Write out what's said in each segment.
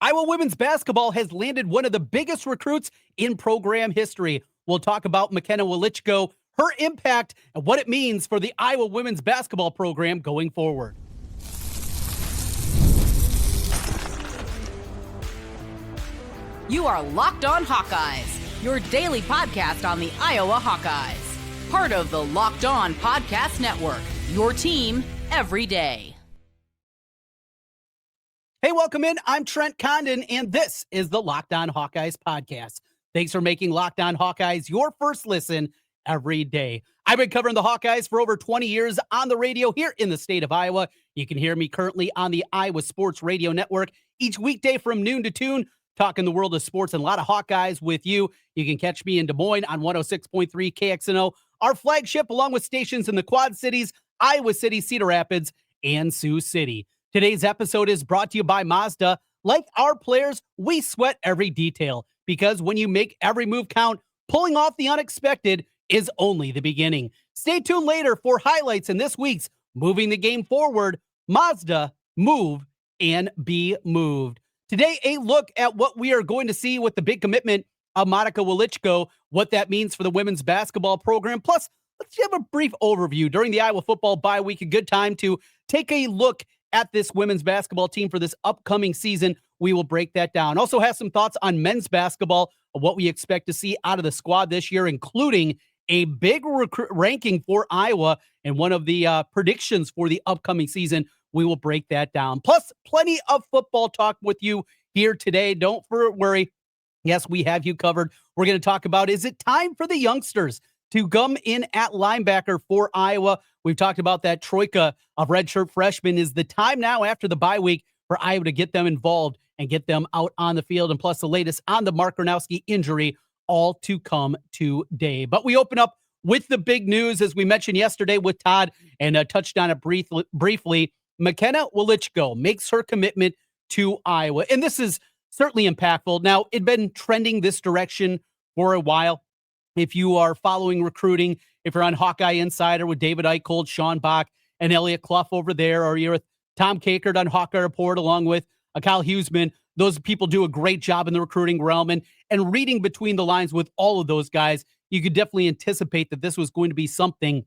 Iowa women's basketball has landed one of the biggest recruits in program history. We'll talk about McKenna Woliczko, her impact, and what it means for the Iowa women's basketball program going forward. You are Locked On Hawkeyes, your daily podcast on the Iowa Hawkeyes. Part of the Locked On Podcast Network, your team every day. Hey, welcome in. I'm Trent Condon, and this is the Locked On Hawkeyes podcast. Thanks for making Locked On Hawkeyes your first listen every day. I've been covering the Hawkeyes for over 20 years on the radio here in the state of Iowa. You can hear me currently on the Iowa Sports Radio Network each weekday from noon to 2, talking the world of sports and a lot of Hawkeyes with you. You can catch me in Des Moines on 106.3 KXNO, our flagship, along with stations in the Quad Cities, Iowa City, Cedar Rapids, and Sioux City. Today's episode is brought to you by Mazda. Like our players, we sweat every detail because when you make every move count, pulling off the unexpected is only the beginning. Stay tuned later for highlights in this week's Moving the Game Forward, Mazda, Move and Be Moved. Today, a look at what we are going to see with the big commitment of McKenna Woliczko, what that means for the women's basketball program. Plus, let's have a brief overview during the Iowa football bye week, a good time to take a look at this women's basketball team for this upcoming season. We will break that down. Also have some thoughts on men's basketball, of what we expect to see out of the squad this year, including a big ranking for Iowa and one of the predictions for the upcoming season. We will break that down. Plus, plenty of football talk with you here today. Don't worry. Yes, we have you covered. We're going to talk about, is it time for the youngsters to come in at linebacker for Iowa? We've talked about that troika of redshirt freshmen. Is the time now after the bye week for Iowa to get them involved and get them out on the field? And plus the latest on the Mark Gronowski injury, all to come today. But we open up with the big news, as we mentioned yesterday with Todd and touched on it briefly. McKenna Woliczko makes her commitment to Iowa. And this is certainly impactful. Now, it'd been trending this direction for a while. If you are following recruiting, if you're on Hawkeye Insider with David Eicholt, Sean Bach, and Elliot Clough over there, or you're with Tom Kakert on Hawkeye Report along with Kyle Huseman, those people do a great job in the recruiting realm. And reading between the lines with all of those guys, you could definitely anticipate that this was going to be something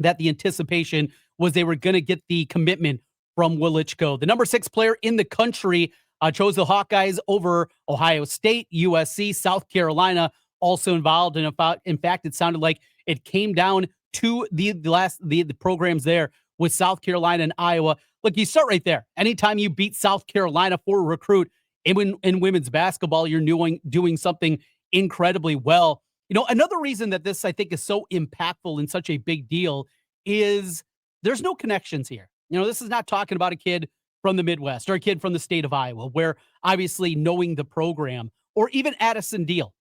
that the anticipation was they were going to get the commitment from Woliczko. The number 6 player in the country chose the Hawkeyes over Ohio State, USC, South Carolina, also involved. And in fact, it sounded like it came down to the programs there with South Carolina and Iowa. Look, you start right there. Anytime you beat South Carolina for a recruit in women's basketball, you're doing something incredibly well. You know, another reason that this, I think, is so impactful and such a big deal is there's no connections here. You know, this is not talking about a kid from the Midwest or a kid from the state of Iowa, where obviously knowing the program, or even Addison Deal,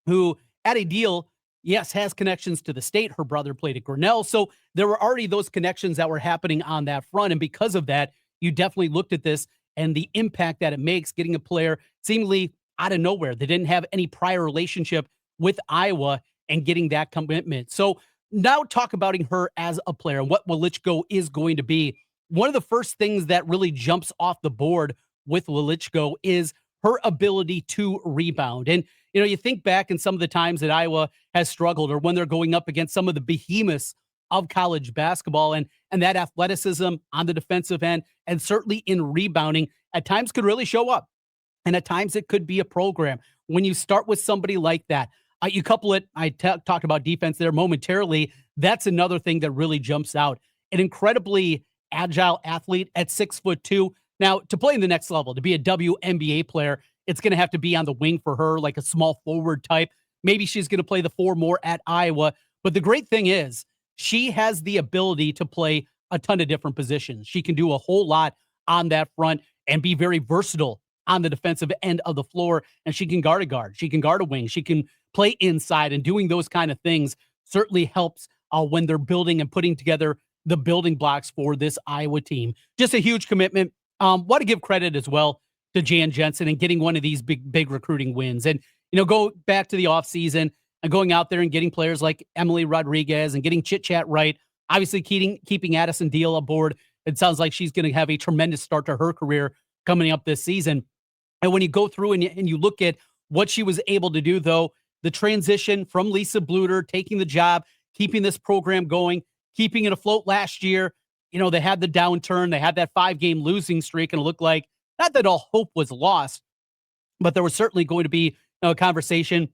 who at a deal, yes, has connections to the state. Her brother played at Grinnell. So there were already those connections that were happening on that front. And because of that, you definitely looked at this and the impact that it makes, getting a player seemingly out of nowhere. They didn't have any prior relationship with Iowa and getting that commitment. So now talk about her as a player and what Woliczko is going to be. One of the first things that really jumps off the board with Woliczko is her ability to rebound. And, you know, you think back in some of the times that Iowa has struggled, or when they're going up against some of the behemoths of college basketball, and that athleticism on the defensive end, and certainly in rebounding, at times could really show up. And at times it could be a program. When you start with somebody like that, you couple it, I talked about defense there momentarily, that's another thing that really jumps out. An incredibly agile athlete at 6'2". Now, to play in the next level, to be a WNBA player, it's going to have to be on the wing for her, like a small forward type. Maybe she's going to play the 4 more at Iowa. But the great thing is she has the ability to play a ton of different positions. She can do a whole lot on that front and be very versatile on the defensive end of the floor. And she can guard a guard. She can guard a wing. She can play inside, and doing those kind of things certainly helps when they're building and putting together the building blocks for this Iowa team. Just a huge commitment. Want to give credit as well to Jensen and getting one of these big recruiting wins. And, you know, go back to the offseason and going out there and getting players like Emily Rodriguez and getting Chit Chat right. Obviously, keeping Addison Deal aboard. It sounds like she's going to have a tremendous start to her career coming up this season. And when you go through and you look at what she was able to do, though, the transition from Lisa Bluter, taking the job, keeping this program going, keeping it afloat last year. They had the downturn. They had that 5-game losing streak, and it looked like not that all hope was lost, but there was certainly going to be a conversation.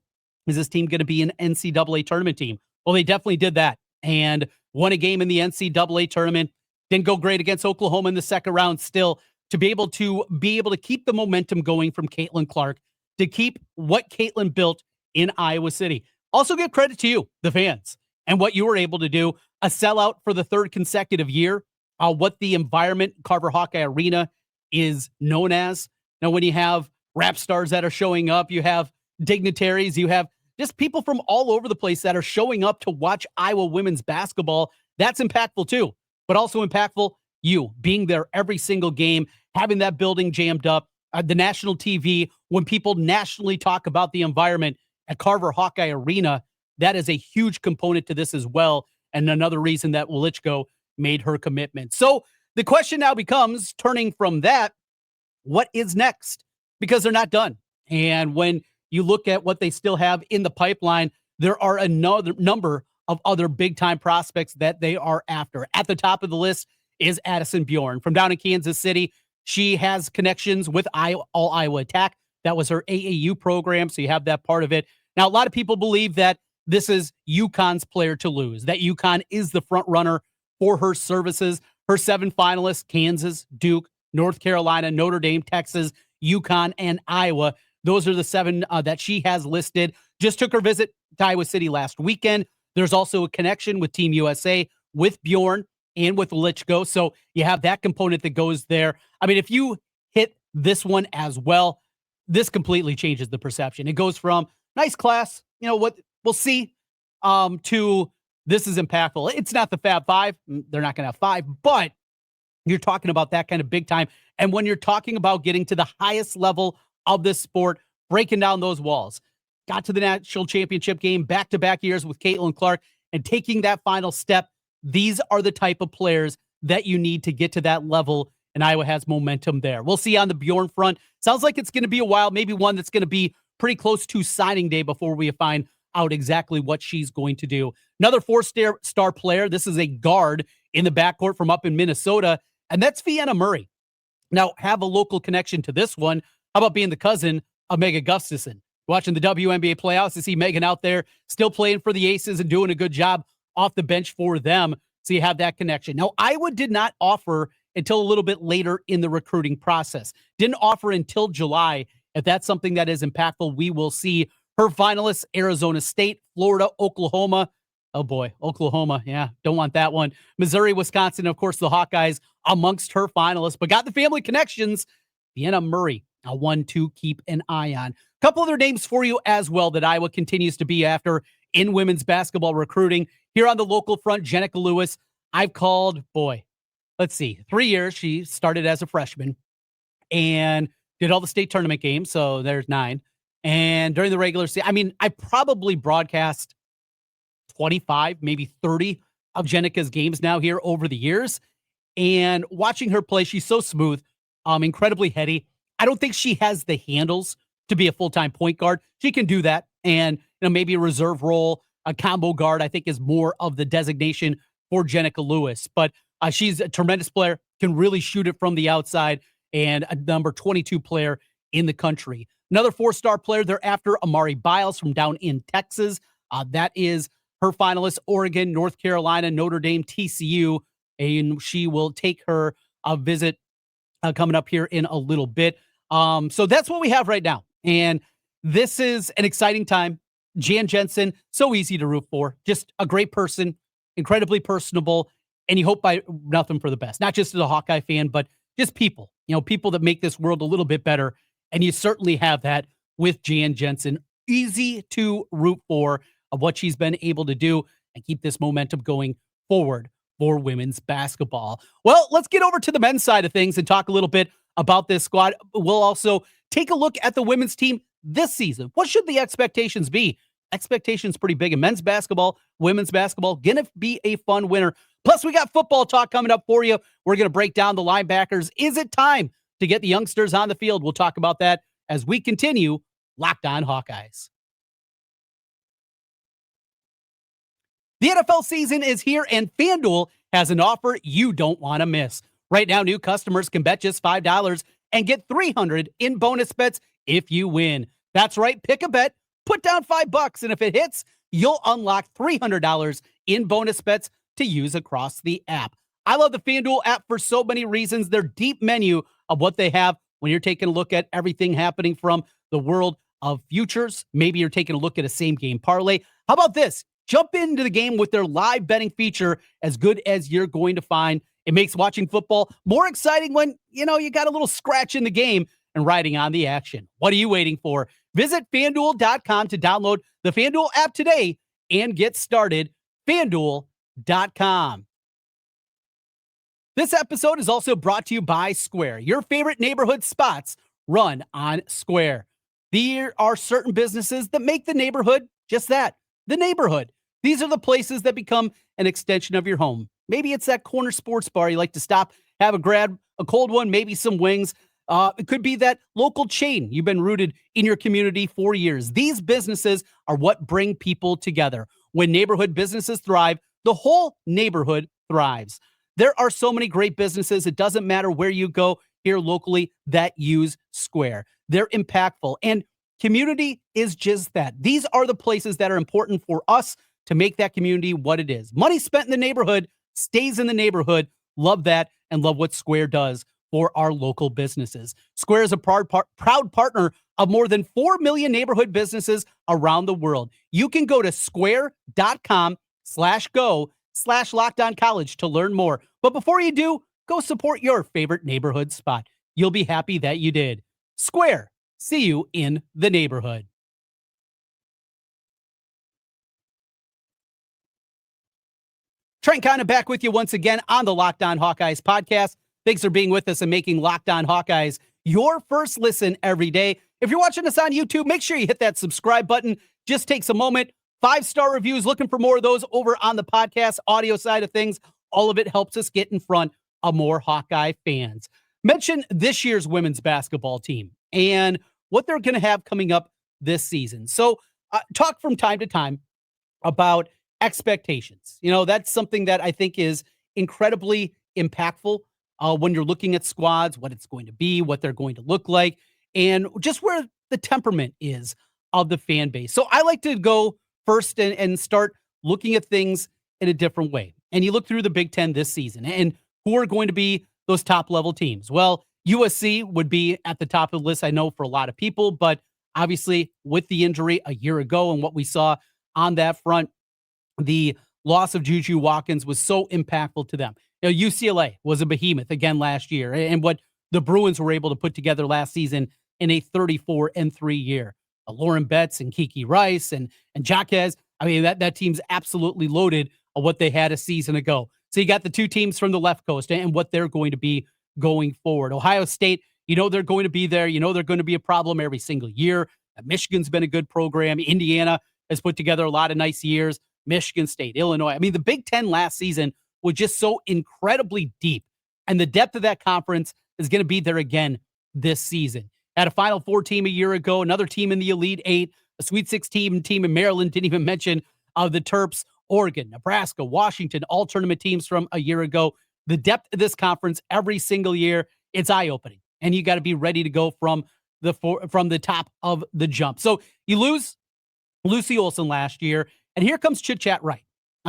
Is this team going to be an NCAA tournament team? Well, they definitely did that and won a game in the NCAA tournament. Didn't go great against Oklahoma in the second round still. To be able to keep the momentum going from Caitlin Clark, to keep what Caitlin built in Iowa City. Also give credit to you, the fans, and what you were able to do. A sellout for the third consecutive year. What the environment, Carver-Hawkeye Arena, is known as. Now, when you have rap stars that are showing up, you have dignitaries, you have just people from all over the place that are showing up to watch Iowa women's basketball. That's impactful too, but also impactful you being there every single game, having that building jammed up, the national TV, when people nationally talk about the environment at Carver-Hawkeye Arena. That is a huge component to this as well, and another reason that Woliczko made her commitment. So the question now becomes, turning from that, what is next? Because they're not done. And when you look at what they still have in the pipeline, there are another number of other big-time prospects that they are after. At the top of the list is Addison Bjorn from down in Kansas City. She has connections with All Iowa Attack. That was her AAU program, so you have that part of it. Now, a lot of people believe that this is UConn's player to lose, that UConn is the front runner for her services. Her 7 finalists, Kansas, Duke, North Carolina, Notre Dame, Texas, UConn, and Iowa. Those are the 7 that she has listed. Just took her visit to Iowa City last weekend. There's also a connection with Team USA, with Bjorn, and with Woliczko. So you have that component that goes there. I mean, if you hit this one as well, this completely changes the perception. It goes from nice class, what we'll see, to this is impactful. It's not the Fab Five. They're not going to have 5, but you're talking about that kind of big time. And when you're talking about getting to the highest level of this sport, breaking down those walls, got to the national championship game back-to-back years with Caitlin Clark and taking that final step. These are the type of players that you need to get to that level, and Iowa has momentum there. We'll see on the Bjorn front. Sounds like it's going to be a while, maybe one that's going to be pretty close to signing day before we find out exactly what she's going to do. Another 4-star player. This is a guard in the backcourt from up in Minnesota, and that's Vienna Murray. Now, have a local connection to this one. How about being the cousin of Megan Gustafson? Watching the WNBA playoffs to see Megan out there still playing for the Aces and doing a good job off the bench for them. So you have that connection. Now, Iowa did not offer until a little bit later in the recruiting process. Didn't offer until July. If that's something that is impactful, we will see. Her finalists: Arizona State, Florida, Oklahoma. Oh boy, Oklahoma. Yeah, don't want that one. Missouri, Wisconsin, of course, the Hawkeyes amongst her finalists, but got the family connections. Vienna Murray, a one to keep an eye on. A couple other names for you as well that Iowa continues to be after in women's basketball recruiting. Here on the local front, Jenica Lewis. I've called, 3 years. She started as a freshman and did all the state tournament games. So there's 9. And during the regular season, I probably broadcast 25, maybe 30 of Jenica's games now here over the years. And watching her play, she's so smooth, incredibly heady. I don't think she has the handles to be a full-time point guard. She can do that. And maybe a reserve role, a combo guard, I think is more of the designation for Jenica Lewis. But she's a tremendous player, can really shoot it from the outside, and a number 22 player in the country. Another 4-star player, they're after Amari Biles from down in Texas. That is her finalist: Oregon, North Carolina, Notre Dame, TCU. And she will take her visit coming up here in a little bit. So that's what we have right now. And this is an exciting time. Jensen, so easy to root for. Just a great person, incredibly personable, and you hope by nothing for the best. Not just as a Hawkeye fan, but just people. People that make this world a little bit better. And you certainly have that with Jensen. Easy to root for of what she's been able to do and keep this momentum going forward for women's basketball. Well, let's get over to the men's side of things and talk a little bit about this squad. We'll also take a look at the women's team this season. What should the expectations be? Expectations pretty big in men's basketball, women's basketball. Gonna be a fun winter. Plus, we got football talk coming up for you. We're going to break down the linebackers. Is it time to get the youngsters on the field? We'll talk about that as we continue Locked On Hawkeyes. The NFL season is here, and FanDuel has an offer you don't want to miss. Right now, new customers can bet just $5 and get $300 in bonus bets if you win. That's right, pick a bet, put down $5, and if it hits, you'll unlock $300 in bonus bets to use across the app. I love the FanDuel app for so many reasons. Their deep menu of what they have when you're taking a look at everything happening from the world of futures. Maybe you're taking a look at a same-game parlay. How about this? Jump into the game with their live betting feature, as good as you're going to find. It makes watching football more exciting when, you got a little scratch in the game and riding on the action. What are you waiting for? Visit FanDuel.com to download the FanDuel app today and get started. FanDuel.com. This episode is also brought to you by Square. Your favorite neighborhood spots run on Square. There are certain businesses that make the neighborhood just that, the neighborhood. These are the places that become an extension of your home. Maybe it's that corner sports bar you like to stop, grab a cold one, maybe some wings. It could be that local chain you've been rooted in your community for years. These businesses are what bring people together. When neighborhood businesses thrive, the whole neighborhood thrives. There are so many great businesses. It doesn't matter where you go here locally that use Square. They're impactful, and community is just that. These are the places that are important for us to make that community what it is. Money spent in the neighborhood stays in the neighborhood. Love that, and love what Square does for our local businesses. Square is a proud partner of more than 4 million neighborhood businesses around the world. You can go to square.com/go/LockedOnCollege to learn more. But before you do, go support your favorite neighborhood spot. You'll be happy that you did. Square, see you in the neighborhood. Trent Condon back with you once again on the Locked On Hawkeyes podcast. Thanks for being with us and making Locked On Hawkeyes your first listen every day. If you're watching us on YouTube, make sure you hit that subscribe button. Just takes a moment. 5-star reviews, looking for more of those over on the podcast audio side of things. All of it helps us get in front of more Hawkeye fans. Mention this year's women's basketball team and what they're going to have coming up this season. So talk from time to time about expectations. That's something that I think is incredibly impactful when you're looking at squads, what it's going to be, what they're going to look like, and just where the temperament is of the fan base. So I like to go first and start looking at things in a different way. And you look through the Big Ten this season and who are going to be those top level teams. Well, USC would be at the top of the list, I know, for a lot of people, but obviously with the injury a year ago and what we saw on that front, the loss of Juju Watkins was so impactful to them. UCLA was a behemoth again last year, and what the Bruins were able to put together last season in a 34-3 year. Lauren Betts and Kiki Rice and Jaquez. I mean, that team's absolutely loaded of what they had a season ago. So you got the two teams from the left coast and what they're going to be going forward. Ohio State, they're going to be there. They're going to be a problem every single year. Michigan's been a good program. Indiana has put together a lot of nice years. Michigan State, Illinois. I mean, the Big Ten last season was just so incredibly deep. And the depth of that conference is going to be there again this season. Had a Final Four team a year ago, another team in the Elite Eight, a Sweet 16 team in Maryland, didn't even mention the Terps, Oregon, Nebraska, Washington, all tournament teams from a year ago. The depth of this conference every single year, it's eye-opening. And you got to be ready to go from the top of the jump. So you lose Lucy Olson last year, and here comes Chit Chat Wright.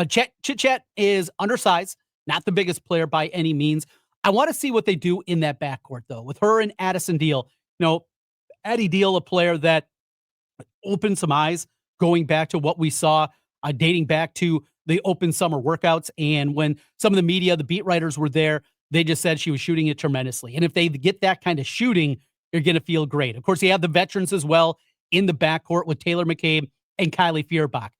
Chit Chat is undersized, not the biggest player by any means. I want to see what they do in that backcourt, though, with her and Addison Deal. Addie Deal, a player that opened some eyes going back to what we saw, dating back to the open summer workouts. And when some of the media, the beat writers were there, they just said she was shooting it tremendously. And if they get that kind of shooting, you're going to feel great. Of course, you have the veterans as well in the backcourt with Taylor McCabe and Kylie Feuerbach.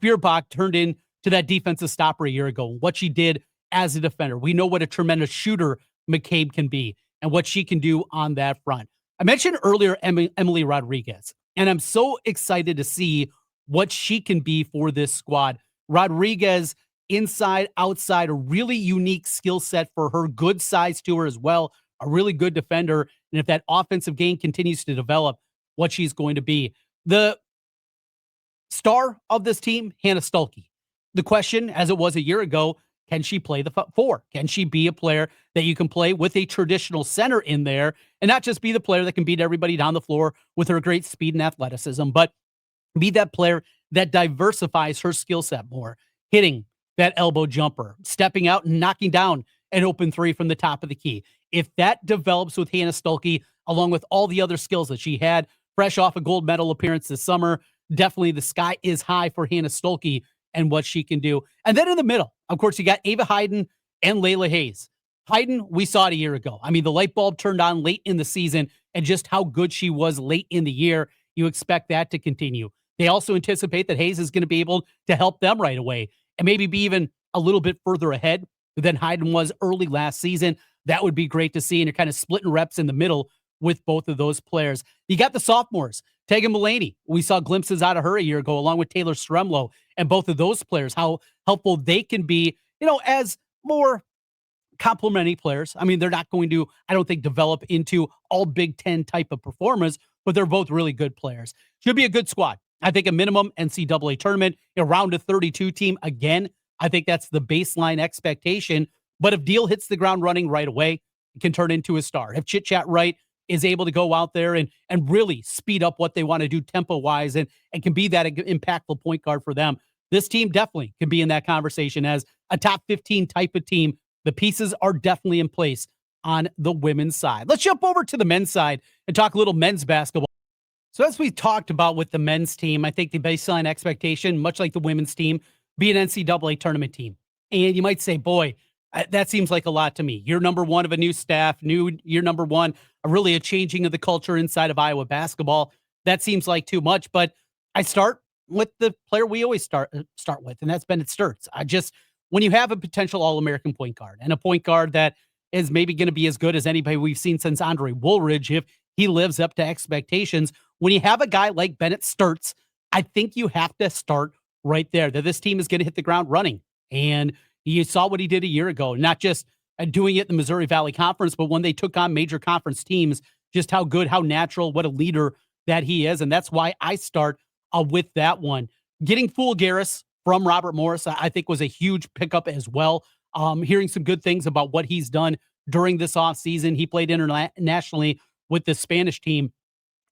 Feuerbach turned into that defensive stopper a year ago. What she did as a defender. We know what a tremendous shooter McCabe can be and what she can do on that front. I mentioned earlier Emily Rodriguez, and I'm so excited to see what she can be for this squad. Rodriguez, inside, outside, a really unique skill set for her, good size to her as well, a really good defender. And if that offensive game continues to develop, what she's going to be. The star of this team, Hannah Stuelke. The question, as it was a year ago, can she play the four? Can she be a player that you can play with a traditional center in there and not just be the player that can beat everybody down the floor with her great speed and athleticism, but be that player that diversifies her skill set more, hitting that elbow jumper, stepping out and knocking down an open three from the top of the key. If that develops with Hannah Stuelke, along with all the other skills that she had, fresh off a gold medal appearance this summer, definitely the sky is high for Hannah Stuelke and what she can do. And then in the middle, of course, you got Ava Hayden and Layla Hayes. Hayden, we saw it a year ago. I mean, the light bulb turned on late in the season, and just how good she was late in the year, you expect that to continue. They also anticipate that Hayes is going to be able to help them right away and maybe be even a little bit further ahead than Hayden was early last season. That would be great to see, and you're kind of splitting reps in the middle with both of those players. You got the sophomores, Tegan Mulaney. We saw glimpses out of her a year ago, along with Taylor Stremlow, and both of those players, how helpful they can be, as more complementary players. I mean, they're not going to, I don't think, develop into all Big Ten type of performers, but they're both really good players. Should be a good squad. I think a minimum NCAA tournament, around a 32 team. Again, I think that's the baseline expectation. But if Deal hits the ground running right away, it can turn into a star. If Chit Chat Wright is able to go out there and really speed up what they want to do tempo-wise and can be that impactful point guard for them, this team definitely can be in that conversation as a top 15 type of team. The pieces are definitely in place on the women's side. Let's jump over to the men's side and talk a little men's basketball. So as we talked about with the men's team, I think the baseline expectation, much like the women's team, be an NCAA tournament team. And you might say, boy, that seems like a lot to me. Year number one of a new staff, year number one, really a changing of the culture inside of Iowa basketball. That seems like too much, but I start with the player we always start with, and that's Bennett Stirtz. When you have a potential All-American point guard and a point guard that is maybe going to be as good as anybody we've seen since Andre Woolridge, if he lives up to expectations, when you have a guy like Bennett Stirtz, I think you have to start right there, that this team is going to hit the ground running. And you saw what he did a year ago, not just doing it in the Missouri Valley Conference, but when they took on major conference teams, just how good, how natural, what a leader that he is. And that's why I start with that one. Getting Fool Garris from Robert Morris, I think, was a huge pickup as well. Hearing some good things about what he's done during this offseason. He played internationally with the Spanish team,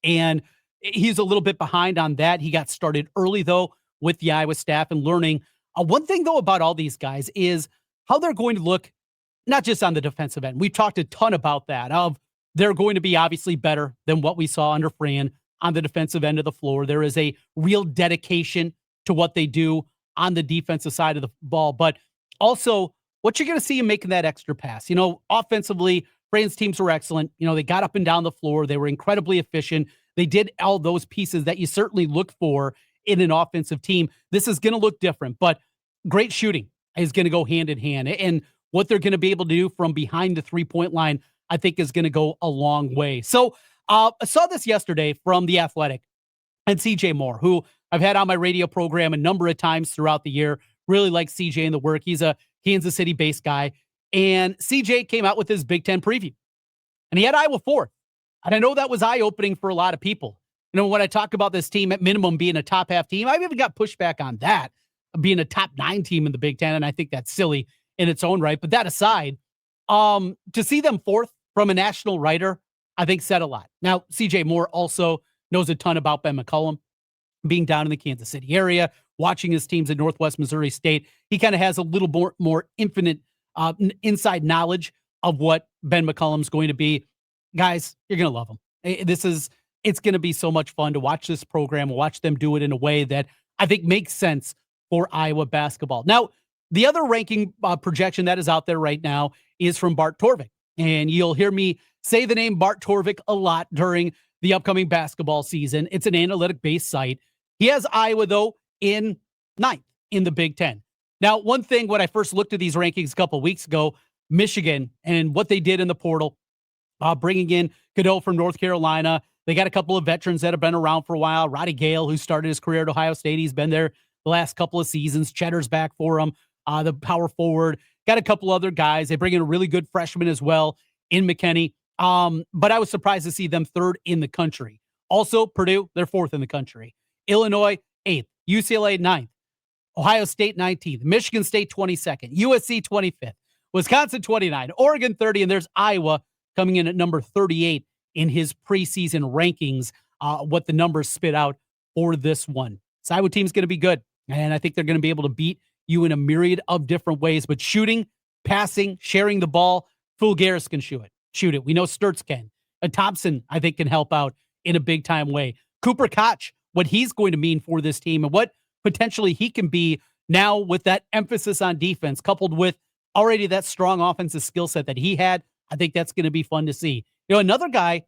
and he's a little bit behind on that. He got started early, though, with the Iowa staff and learning. One thing, though, about all these guys is how they're going to look, not just on the defensive end. We've talked a ton about that, of they're going to be obviously better than what we saw under Fran on the defensive end of the floor. There is a real dedication to what they do on the defensive side of the ball, but also what you're going to see in making that extra pass. Offensively, Fran's teams were excellent. They got up and down the floor. They were incredibly efficient. They did all those pieces that you certainly look for in an offensive team. This is going to look different, but great shooting is going to go hand in hand. And what they're going to be able to do from behind the three-point line, I think, is going to go a long way. So I saw this yesterday from The Athletic and CJ Moore, who I've had on my radio program a number of times throughout the year. Really like CJ and the work. He's a Kansas City-based guy. And CJ came out with his Big Ten preview. And he had Iowa 4th. And I know that was eye-opening for a lot of people. When I talk about this team at minimum being a top half team, I've even got pushback on that, being a top 9 team in the Big Ten. And I think that's silly in its own right. But that aside, to see them 4th from a national writer, I think said a lot. Now, CJ Moore also knows a ton about Ben McCollum, being down in the Kansas City area, watching his teams at Northwest Missouri State. He kind of has a little more infinite inside knowledge of what Ben McCollum's going to be. Guys, you're going to love him. It's going to be so much fun to watch this program, watch them do it in a way that I think makes sense for Iowa basketball. Now, the other ranking projection that is out there right now is from Bart Torvik. And you'll hear me say the name Bart Torvik a lot during the upcoming basketball season. It's an analytic-based site. He has Iowa, though, in 9th in the Big Ten. Now, one thing, when I first looked at these rankings a couple of weeks ago, Michigan and what they did in the portal, bringing in Cadeau from North Carolina. They got a couple of veterans that have been around for a while. Roddy Gale, who started his career at Ohio State. He's been there the last couple of seasons. Cheddar's back for him, the power forward. Got a couple other guys. They bring in a really good freshman as well in McKenna. But I was surprised to see them 3rd in the country. Also, Purdue, they're 4th in the country. Illinois, 8th. UCLA, 9th. Ohio State, 19th. Michigan State, 22nd. USC, 25th. Wisconsin, 29. Oregon, 30. And there's Iowa coming in at number 38 in his preseason rankings, what the numbers spit out for this one. This Iowa team's going to be good. And I think they're going to be able to beat you in a myriad of different ways. But shooting, passing, sharing the ball, Fulgaris can shoot it. We know Stirtz can. And Thompson, I think, can help out in a big-time way. Cooper Koch, what he's going to mean for this team and what potentially he can be now with that emphasis on defense, coupled with already that strong offensive skill set that he had. I think that's going to be fun to see. Another guy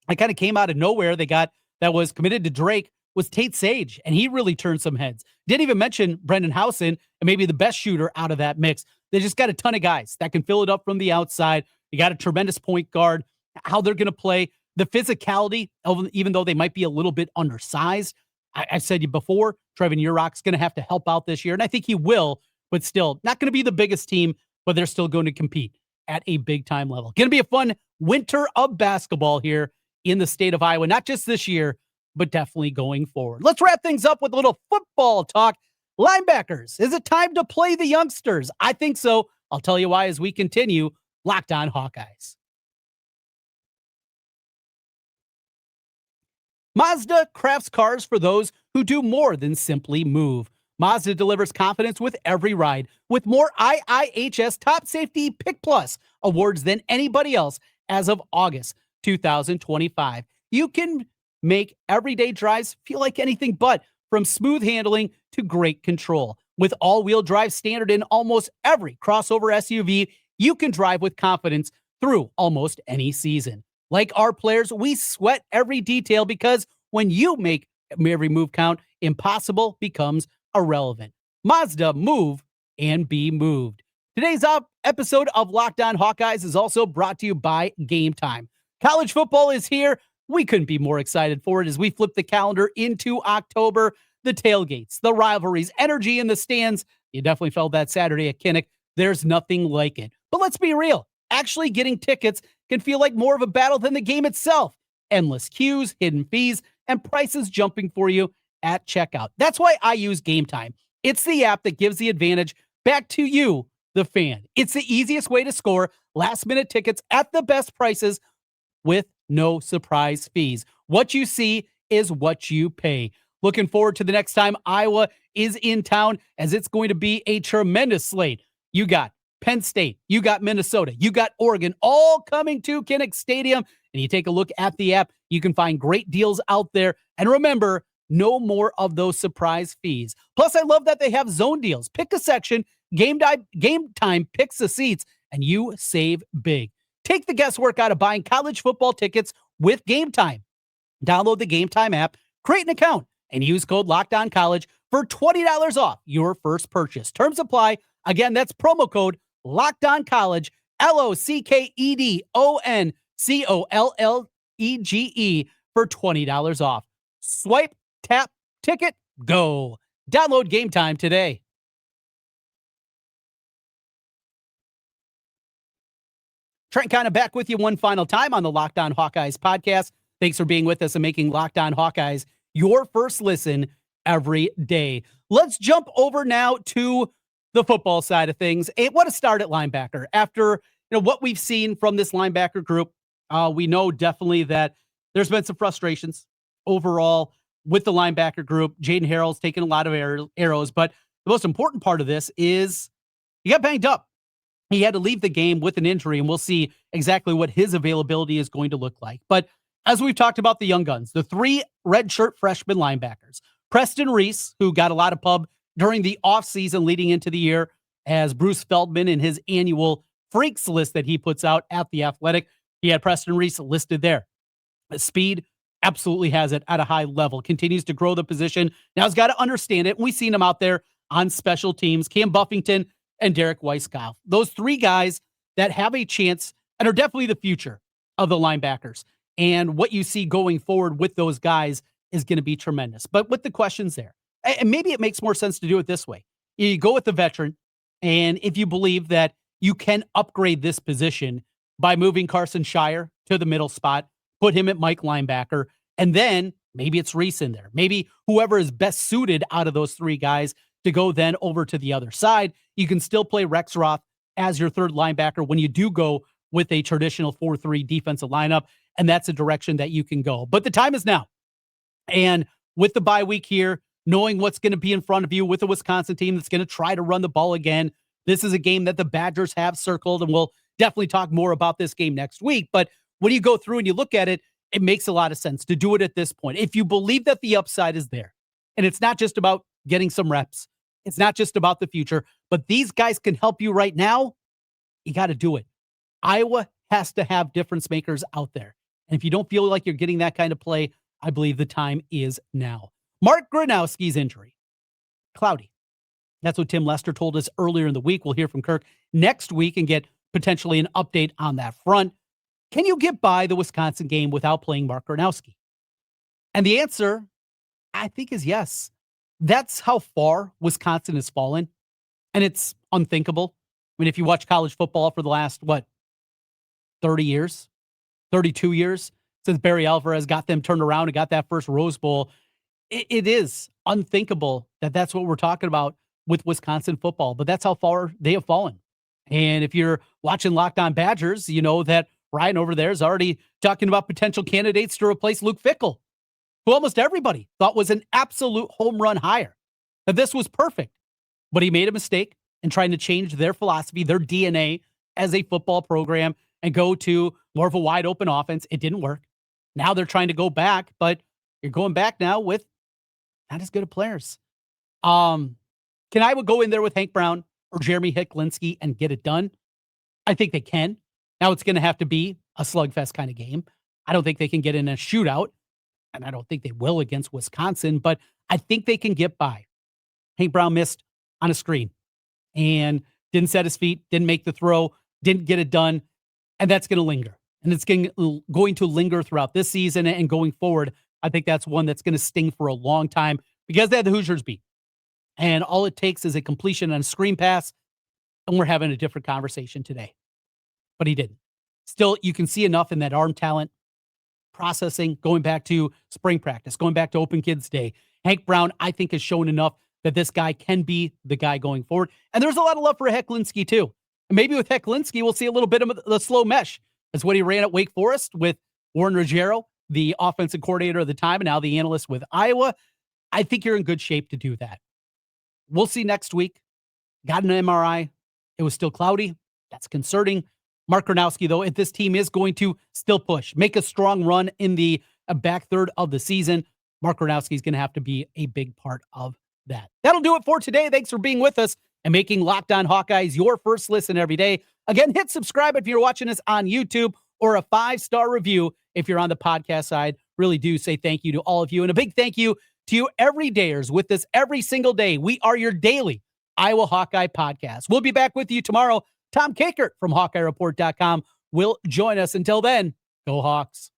that kind of came out of nowhere that was committed to Drake was Tate Sage, and he really turned some heads. Didn't even mention Brendan Howson, and maybe the best shooter out of that mix. They just got a ton of guys that can fill it up from the outside. You got a tremendous point guard. How they're going to play, the physicality, even though they might be a little bit undersized. I said you before, Trevin Urach's going to have to help out this year, and I think he will, but still not going to be the biggest team, but they're still going to compete at a big-time level. Going to be a fun winter of basketball here in the state of Iowa, not just this year, but definitely going forward. Let's wrap things up with a little football talk. Linebackers, is it time to play the youngsters? I think so. I'll tell you why as we continue Locked On Hawkeyes. Mazda crafts cars for those who do more than simply move. Mazda delivers confidence with every ride, with more IIHS Top Safety Pick Plus awards than anybody else as of August 2025. You can make everyday drives feel like anything but, from smooth handling to great control. With all-wheel drive standard in almost every crossover SUV, you can drive with confidence through almost any season. Like our players, we sweat every detail because when you make every move count, impossible becomes irrelevant. Mazda, move and be moved. Today's episode of Locked On Hawkeyes is also brought to you by Game Time. College football is here. We couldn't be more excited for it as we flip the calendar into October. The tailgates, the rivalries, energy in the stands. You definitely felt that Saturday at Kinnick. There's nothing like it. But let's be real. Actually getting tickets can feel like more of a battle than the game itself. Endless queues, hidden fees, and prices jumping for you at checkout. That's why I use Game Time. It's the app that gives the advantage back to you, the fan. It's the easiest way to score last-minute tickets at the best prices with no surprise fees. What you see is what you pay. Looking forward to the next time Iowa is in town, as it's going to be a tremendous slate. You got Penn State, you got Minnesota, you got Oregon, all coming to Kinnick Stadium. And you take a look at the app, you can find great deals out there. And remember, no more of those surprise fees. Plus, I love that they have zone deals. Pick a section, Game Time picks the seats, and you save big. Take the guesswork out of buying college football tickets with Game Time. Download the Game Time app, create an account, and use code LOCKEDONCollege for $20 off your first purchase. Terms apply. Again, that's promo code LOCKEDONCollege, LOCKEDONCOLLEGE for $20 off. Swipe, tap, ticket, go. Download Game Time today. Trent Condon back with you one final time on the Locked On Hawkeyes podcast. Thanks for being with us and making Locked On Hawkeyes your first listen every day. Let's jump over now to the football side of things. I want to start at linebacker. After what we've seen from this linebacker group, we know definitely that there's been some frustrations overall with the linebacker group. Jaden Harrell's taken a lot of arrows, but the most important part of this is he got banged up. He had to leave the game with an injury, and we'll see exactly what his availability is going to look like. But as we've talked about the young guns, the 3 redshirt freshman linebackers, Preston Reese, who got a lot of pub during the offseason leading into the year, as Bruce Feldman in his annual freaks list that he puts out at The Athletic, he had Preston Reese listed there. Speed, absolutely has it at a high level, continues to grow the position. Now he's got to understand it. We've seen him out there on special teams, Cam Buffington and Derek Weiskopf. Those 3 guys that have a chance and are definitely the future of the linebackers. And what you see going forward with those guys is going to be tremendous. But with the questions there, and maybe it makes more sense to do it this way. You go with the veteran, and if you believe that you can upgrade this position by moving Carson Shire to the middle spot, put him at Mike linebacker, And then maybe it's Reese in there. Maybe whoever is best suited out of those three guys to go then over to the other side. You can still play Rexroth as your third linebacker when you do go with a traditional 4-3 defensive lineup. And that's a direction that you can go. But the time is now. And with the bye week here, knowing what's going to be in front of you with a Wisconsin team that's going to try to run the ball again, this is a game that the Badgers have circled, and we'll definitely talk more about this game next week. But when you go through and you look at it, it makes a lot of sense to do it at this point. If you believe that the upside is there, and it's not just about getting some reps, it's not just about the future, but these guys can help you right now, you got to do it. Iowa has to have difference makers out there. And if you don't feel like you're getting that kind of play, I believe the time is now. Mark Gronowski's injury, cloudy. That's what Tim Lester told us earlier in the week. We'll hear from Kirk next week and get potentially an update on that front. Can you get by the Wisconsin game without playing Mark Gronowski? And the answer, I think, is yes. That's how far Wisconsin has fallen. And it's unthinkable. I mean, if you watch college football for the last, 30 years, 32 years, since Barry Alvarez got them turned around and got that first Rose Bowl, it is unthinkable that that's what we're talking about with Wisconsin football. But that's how far they have fallen. And if you're watching Locked On Badgers, you know that Ryan over there is already talking about potential candidates to replace Luke Fickell, who almost everybody thought was an absolute home run hire. That this was perfect. But he made a mistake in trying to change their philosophy, their DNA as a football program and go to more of a wide open offense. It didn't work. Now they're trying to go back, but you're going back now with not as good of players. Can I would go in there with Hank Brown or Jeremy Hicklinski and get it done? I think they can. Now it's going to have to be a slugfest kind of game. I don't think they can get in a shootout, and I don't think they will against Wisconsin, but I think they can get by. Hank Brown missed on a screen and didn't set his feet, didn't make the throw, didn't get it done, and that's going to linger. And it's going to linger throughout this season and going forward. I think that's one that's going to sting for a long time because they had the Hoosiers beat. And all it takes is a completion on a screen pass, and we're having a different conversation today. But he didn't. Still, you can see enough in that arm talent, processing, going back to spring practice, going back to Open Kids Day. Hank Brown, I think, has shown enough that this guy can be the guy going forward. And there's a lot of love for Hicklinski, too. And maybe with Hicklinski, we'll see a little bit of the slow mesh. That's what he ran at Wake Forest with Warren Ruggiero, the offensive coordinator at the time, and now the analyst with Iowa. I think you're in good shape to do that. We'll see next week. Got an MRI. It was still cloudy. That's concerning. Mark Gronowski, though, if this team is going to still push, make a strong run in the back third of the season, Mark Gronowski is going to have to be a big part of that. That'll do it for today. Thanks for being with us and making Locked On Hawkeyes your first listen every day. Again, hit subscribe if you're watching us on YouTube, or a 5-star review if you're on the podcast side. Really do say thank you to all of you. And a big thank you to you everydayers with us every single day. We are your daily Iowa Hawkeye podcast. We'll be back with you tomorrow. Tom Kakert from HawkeyeReport.com will join us. Until then, go Hawks.